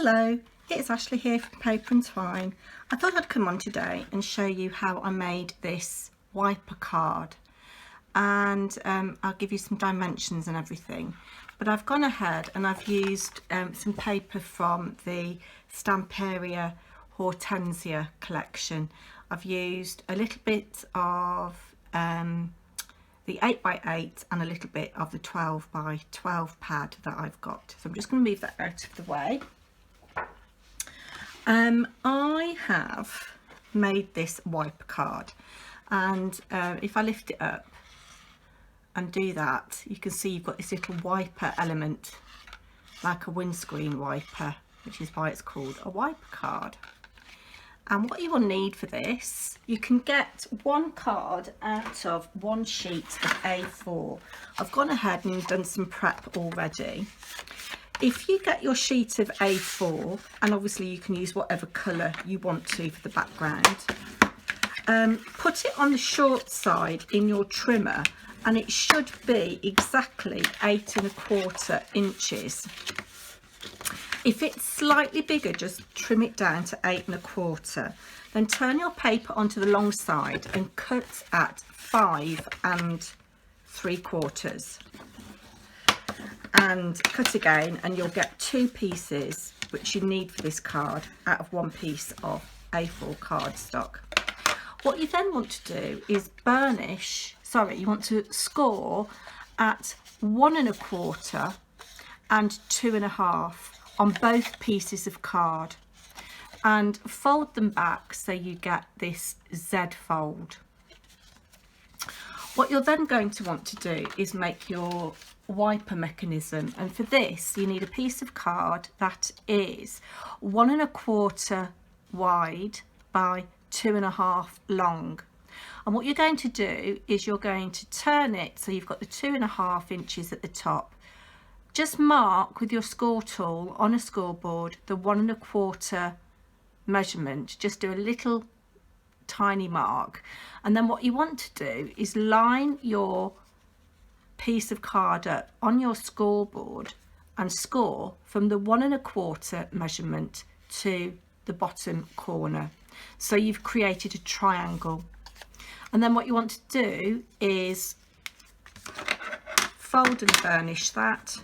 Hello, it's Ashley here from Paper&Twine. I thought I'd come on today and show you how I made this wiper card, and I'll give you some dimensions and everything. But I've gone ahead and I've used some paper from the Stamperia Hortensia collection. I've used a little bit of the 8x8 and a little bit of the 12x12 pad that I've got. So I'm just going to move that out of the way. I have made this wiper card, and if I lift it up and do that, you can see you've got this little wiper element, like a windscreen wiper, which is why it's called a wiper card. And what you will need for this, you can get one card out of one sheet of A4. I've gone ahead and done some prep already. If you get your sheet of A4, and obviously you can use whatever colour you want to for the background, put it on the short side in your trimmer, and it should be exactly 8 1/4 inches. If it's slightly bigger, just trim it down to 8 1/4. Then turn your paper onto the long side and cut at 5 3/4. And cut again, and you'll get 2 pieces which you need for this card out of one piece of A4 cardstock. What you then want to do is you want to score at 1 1/4 and 2 1/2 on both pieces of card, and fold them back so you get this Z fold. What you're then going to want to do is make your wiper mechanism, and for this you need a piece of card that is 1 1/4 wide by 2 1/2 long. And what you're going to do is you're going to turn it so you've got the 2 1/2 inches at the top. Just mark with your score tool on a scoreboard the 1 1/4 measurement. Just do a little tiny mark, and then what you want to do is line your piece of card up on your scoreboard and score from the 1 1/4 measurement to the bottom corner. So you've created a triangle, and then what you want to do is fold and burnish that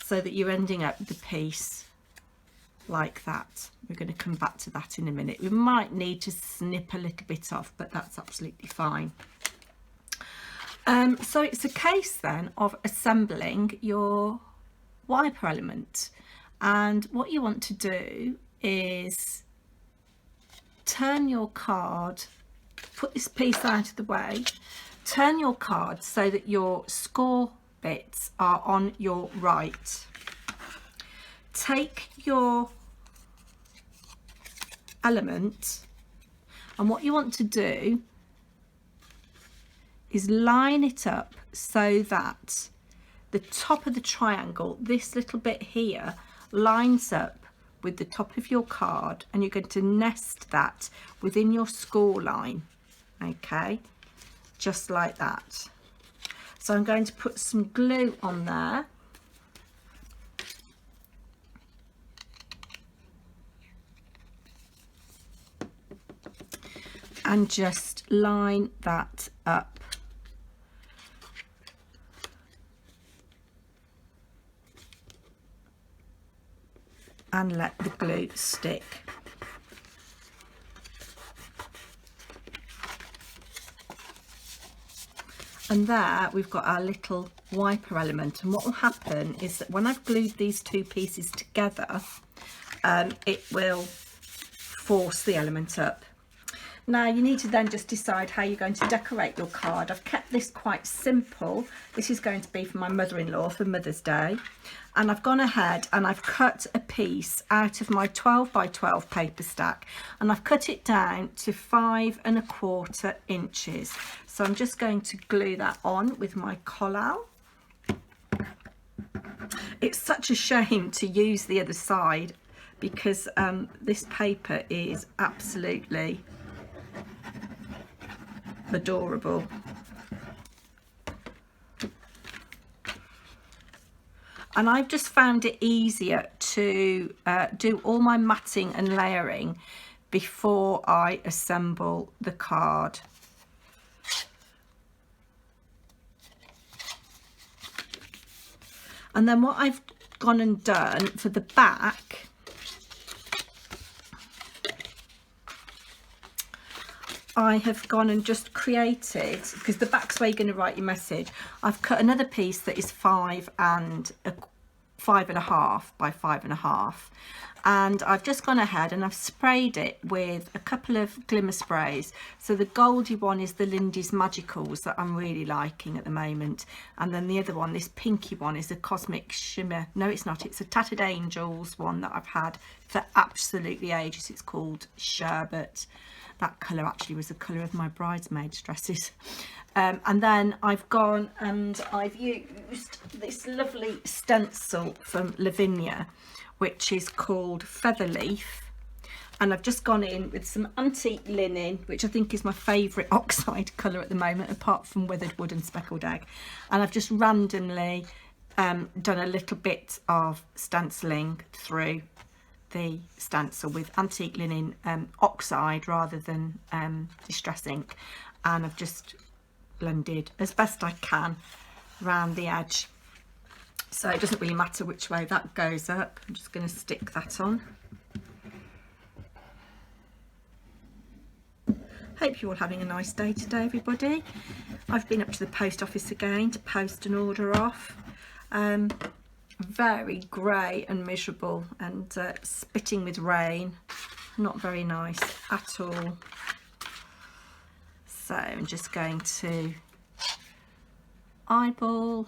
so that you're ending up the piece like that. We're going to come back to that in a minute. We might need to snip a little bit off, but that's absolutely fine. So it's a case then of assembling your wiper element, and what you want to do is turn your card, put this piece out of the way, turn your card so that your score bits are on your right. Take your element, and what you want to do is line it up so that the top of the triangle, this little bit here, lines up with the top of your card, and you're going to nest that within your score line. Okay, just like that. So I'm going to put some glue on there, and just line that up. And let the glue stick. And there we've got our little wiper element, and what will happen is that when I've glued these 2 pieces together, it will force the element up. Now you need to then just decide how you're going to decorate your card. I've kept this quite simple. This is going to be for my mother-in-law for Mother's Day, and I've gone ahead and I've cut a piece out of my 12x12 paper stack, and I've cut it down to 5 1/4 inches. So I'm just going to glue that on with my collal. It's such a shame to use the other side because this paper is absolutely adorable. and I've just found it easier to do all my matting and layering before I assemble the card. And then what I've gone and done for the back, I have gone and just created, because the back's where you're going to write your message, I've cut another piece that is 5.5 by 5.5, and I've just gone ahead and I've sprayed it with a couple of glimmer sprays. So the goldy one is the Lindy's Magicals that I'm really liking at the moment, and then the other one, this pinky one, is a Cosmic Shimmer. No, it's not, it's a Tattered Angels one that I've had for absolutely ages. It's called Sherbet. That colour actually was the colour of my bridesmaids' dresses. And then I've gone and I've used this lovely stencil from Lavinia, which is called Feather Leaf. And I've just gone in with some antique linen, which I think is my favourite oxide colour at the moment, apart from Weathered Wood and Speckled Egg. And I've just randomly done a little bit of stenciling through the stencil with antique linen oxide rather than distress ink, and I've just blended as best I can around the edge, so it doesn't really matter which way that goes up. I'm just going to stick that on. Hope you're all having a nice day today, everybody. I've been up to the post office again to post an order off. Very grey and miserable and spitting with rain, not very nice at all. So I'm just going to eyeball.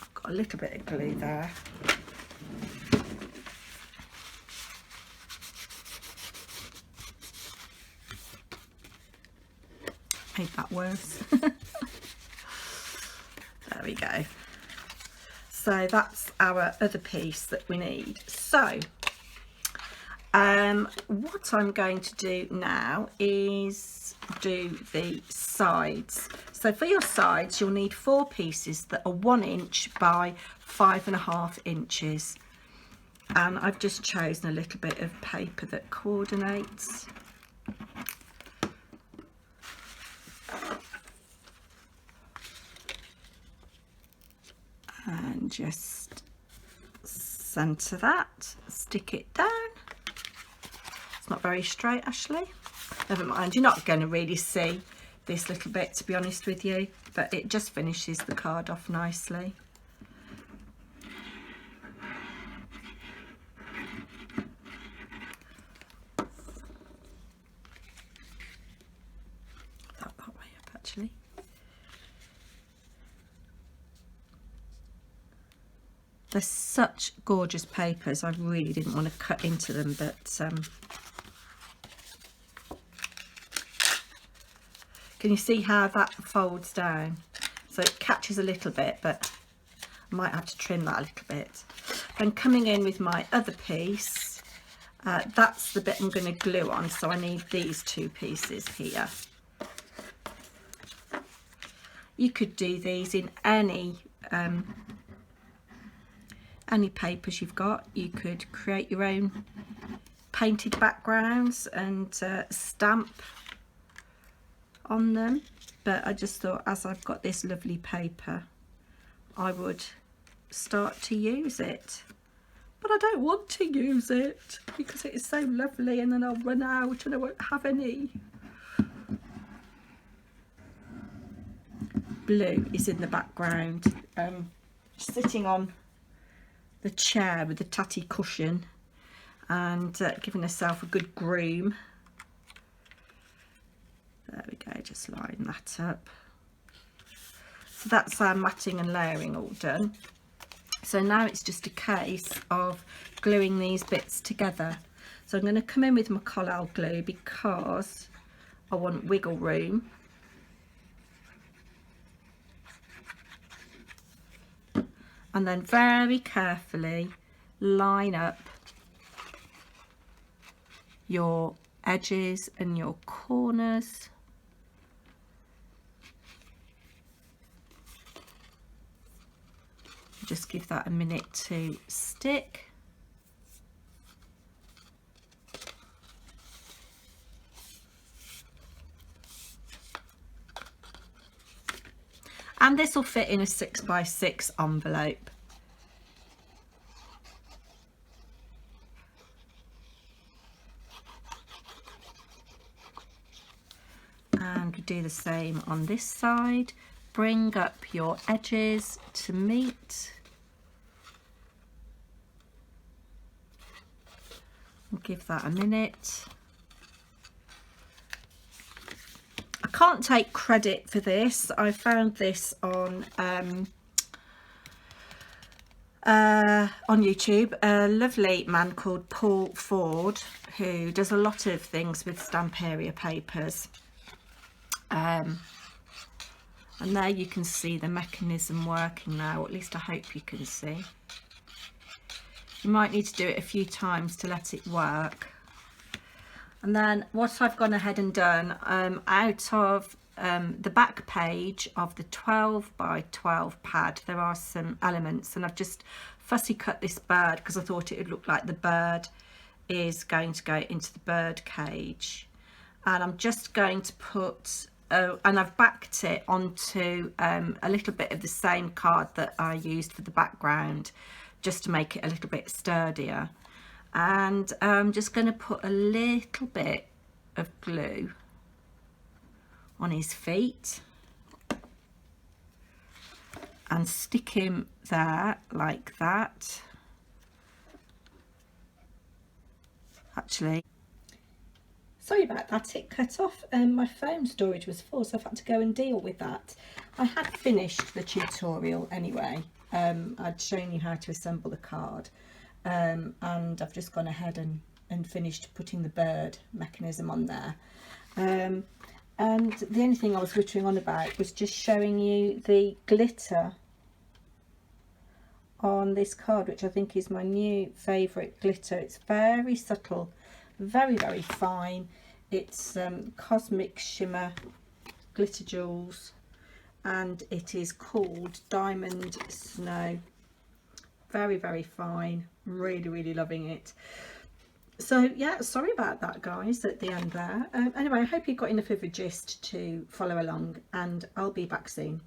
I've got a little bit of glue there. Made that worse. There we go. So that's our other piece that we need. So what I'm going to do now is do the sides. So for your sides, you'll need 4 pieces that are 1 inch by 5.5 inches. And I've just chosen a little bit of paper that coordinates. And just centre that, stick it down. It's not very straight, Ashley. Never mind, you're not going to really see this little bit, to be honest with you, but it just finishes the card off nicely. That way up, actually. They're such gorgeous papers. I really didn't want to cut into them, but can you see how that folds down? So it catches a little bit, but I might have to trim that a little bit. Then coming in with my other piece, that's the bit I'm going to glue on, so I need these 2 pieces here. You could do these in any papers you've got. You could create your own painted backgrounds and stamp on them, but I just thought, as I've got this lovely paper, I would start to use it. But I don't want to use it because it is so lovely, and then I'll run out and I won't have any. Blue is in the background, sitting on the chair with the tatty cushion and giving herself a good groom. There we go, just line that up. So that's our matting and layering all done. So now it's just a case of gluing these bits together. So I'm going to come in with my collal glue because I want wiggle room. And then very carefully line up your edges and your corners. just give that a minute to stick. And this will fit in a 6x6 envelope. And we do the same on this side. Bring up your edges to meet. And give that a minute. I can't take credit for this. I found this on YouTube. A lovely man called Paul Ford, who does a lot of things with Stamperia papers. And there you can see the mechanism working now, or at least I hope you can see. You might need to do it a few times to let it work. And then what I've gone ahead and done, out of the back page of the 12x12 pad, there are some elements, and I've just fussy cut this bird because I thought it would look like the bird is going to go into the bird cage. And I'm just going to put and I've backed it onto a little bit of the same card that I used for the background, just to make it a little bit sturdier. And I'm just going to put a little bit of glue on his feet and stick him there like that. Actually, sorry about that, it cut off and my phone storage was full, so I've had to go and deal with that. I had finished the tutorial anyway. I'd shown you how to assemble the card, and I've just gone ahead and finished putting the bird mechanism on there. And the only thing I was glittering on about was just showing you the glitter on this card, which I think is my new favourite glitter. It's very subtle, very, very fine. It's Cosmic Shimmer Glitter Jewels, and it is called Diamond Snow. Very, very fine. Really, really loving it. So yeah, sorry about that guys at the end there. Anyway, I hope you got enough of a gist to follow along, and I'll be back soon.